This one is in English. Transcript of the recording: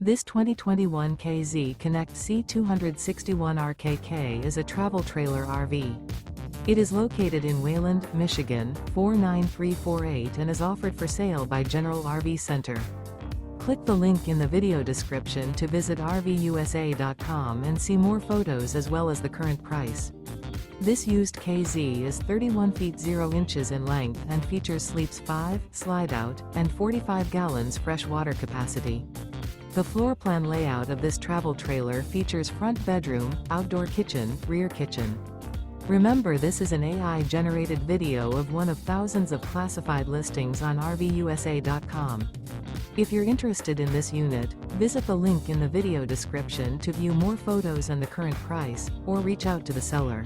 This 2021 K-Z Connect C261RKK is a travel trailer RV. It is located in Wayland, Michigan, 49348 and is offered for sale by General RV Center. Click the link in the video description to visit RVUSA.com and see more photos as well as the current price. This used K-Z is 31 feet 0 inches in length and features sleeps 5, Slideout, and 45 gallons fresh water capacity. The floor plan layout of this travel trailer features front bedroom, outdoor kitchen, rear kitchen. Remember, this is an AI-generated video of one of thousands of classified listings on RVUSA.com. If you're interested in this unit, visit the link in the video description to view more photos and the current price, or reach out to the seller.